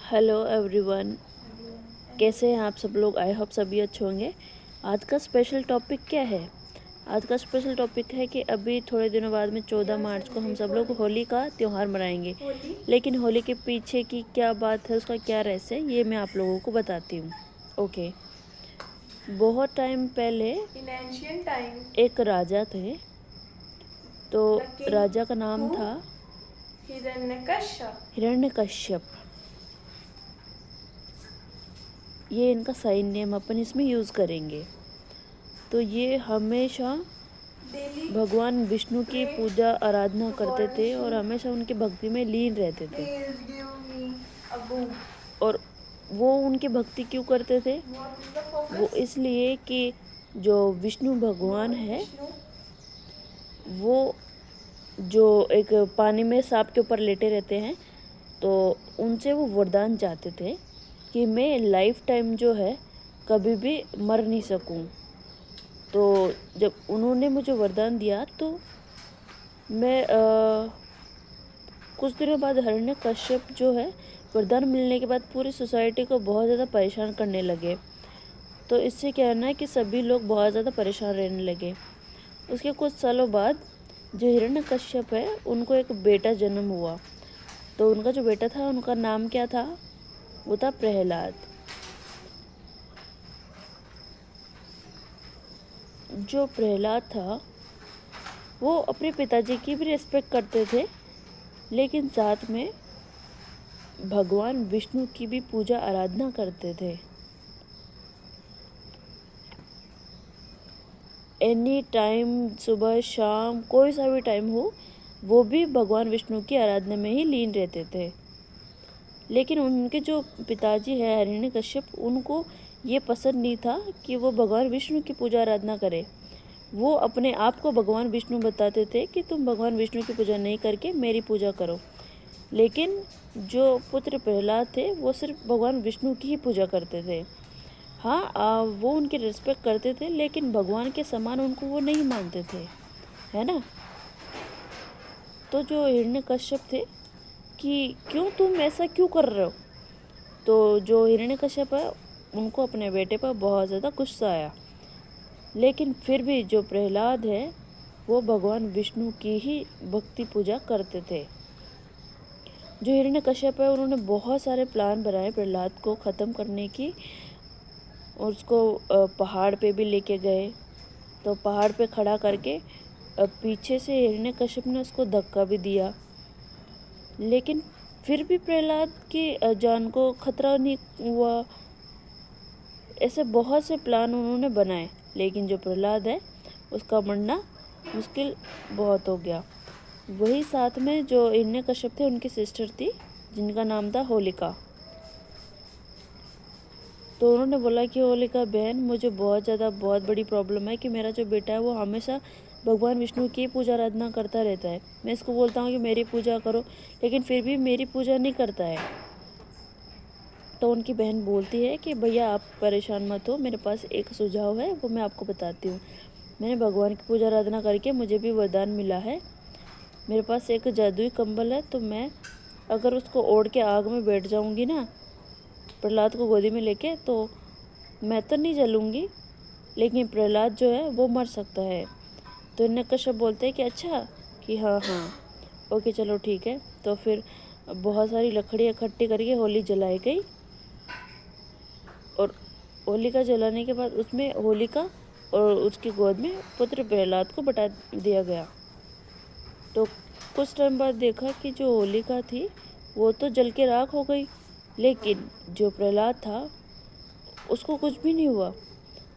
Hello everyone, कैसे हैं आप सब लोग। आई होप सभी अच्छे होंगे। आज का स्पेशल टॉपिक क्या है? आज का स्पेशल टॉपिक है कि अभी थोड़े दिनों बाद में 14 मार्च को हम सब लोग होली का त्यौहार मनाएंगे। लेकिन होली के पीछे की क्या बात है, उसका क्या रहस्य है, ये मैं आप लोगों को बताती हूँ। ओके। बहुत टाइम पहले एक राजा थे। तो राजा का नाम था हिरण्यकश्यप। ये इनका साइन नेम अपन इसमें यूज़ करेंगे। तो ये हमेशा भगवान विष्णु की पूजा आराधना करते थे और हमेशा उनकी भक्ति में लीन रहते थे। और वो उनकी भक्ति क्यों करते थे? वो इसलिए कि जो विष्णु भगवान है वो जो एक पानी में सांप के ऊपर लेटे रहते हैं, तो उनसे वो वरदान चाहते थे कि मैं लाइफ टाइम जो है कभी भी मर नहीं सकूं। तो जब उन्होंने मुझे वरदान दिया तो मैं कुछ दिनों बाद हिरण्यकश्यप जो है वरदान मिलने के बाद पूरी सोसाइटी को बहुत ज़्यादा परेशान करने लगे। तो इससे क्या है ना कि सभी लोग बहुत ज़्यादा परेशान रहने लगे। उसके कुछ सालों बाद जो हिरण्यकश्यप है उनको एक बेटा जन्म हुआ। तो उनका जो बेटा था उनका नाम क्या था? वो था प्रहलाद। जो प्रहलाद था वो अपने पिताजी की भी रिस्पेक्ट करते थे, लेकिन साथ में भगवान विष्णु की भी पूजा आराधना करते थे। एनी टाइम, सुबह शाम, कोई सा भी टाइम हो, वो भी भगवान विष्णु की आराधना में ही लीन रहते थे। लेकिन उनके जो पिताजी है हिरण्यकश्यप, उनको ये पसंद नहीं था कि वो भगवान विष्णु की पूजा आराधना करे। वो अपने आप को भगवान विष्णु बताते थे कि तुम भगवान विष्णु की पूजा नहीं करके मेरी पूजा करो। लेकिन जो पुत्र प्रहलाद थे वो सिर्फ भगवान विष्णु की ही पूजा करते थे। हाँ, वो उनकी रिस्पेक्ट करते थे, लेकिन भगवान के समान उनको वो नहीं मानते थे, है ना। तो जो हिरण्यकश्यप थे कि क्यों तुम ऐसा क्यों कर रहे हो? तो जो हिरण्यकश्यप है उनको अपने बेटे पर बहुत ज़्यादा गुस्सा आया। लेकिन फिर भी जो प्रहलाद है वो भगवान विष्णु की ही भक्ति पूजा करते थे। जो हिरण्यकश्यप है उन्होंने बहुत सारे प्लान बनाए प्रहलाद को ख़त्म करने की, और उसको पहाड़ पे भी लेके गए। तो पहाड़ पे खड़ा करके पीछे से हिरण्यकश्यप ने उसको धक्का भी दिया, लेकिन फिर भी प्रहलाद की जान को खतरा नहीं हुआ। ऐसे बहुत से प्लान उन्होंने बनाए, लेकिन जो प्रहलाद है उसका मरना मुश्किल बहुत हो गया। वही साथ में जो हिरण्यकश्यप थे उनकी सिस्टर थी जिनका नाम था होलिका। तो उन्होंने बोला कि होलिका बहन, मुझे बहुत बड़ी प्रॉब्लम है कि मेरा जो बेटा है वो हमेशा भगवान विष्णु की पूजा आराधना करता रहता है। मैं इसको बोलता हूँ कि मेरी पूजा करो, लेकिन फिर भी मेरी पूजा नहीं करता है। तो उनकी बहन बोलती है कि भैया आप परेशान मत हो, मेरे पास एक सुझाव है, वो मैं आपको बताती हूँ। मैंने भगवान की पूजा आराधना करके मुझे भी वरदान मिला है। मेरे पास एक जादुई कंबल है, तो मैं अगर उसको ओढ़ के आग में बैठ जाऊँगी ना प्रहलाद को गोदी में लेके, तो मैं तो नहीं जलूँगी, लेकिन प्रहलाद जो है वो मर सकता है। तो हिरण्यकश्यप बोलते हैं कि अच्छा, कि हाँ हाँ ओके चलो ठीक है। तो फिर बहुत सारी लकड़ियाँ इकट्ठी करके होली जलाई गई, और होलिका जलाने के बाद उसमें होलिका और उसकी गोद में पुत्र प्रहलाद को बता दिया गया। तो कुछ टाइम बाद देखा कि जो होलिका थी वो तो जल के राख हो गई, लेकिन जो प्रहलाद था उसको कुछ भी नहीं हुआ।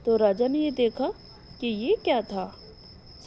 तो राजा ने ये देखा कि ये क्या था,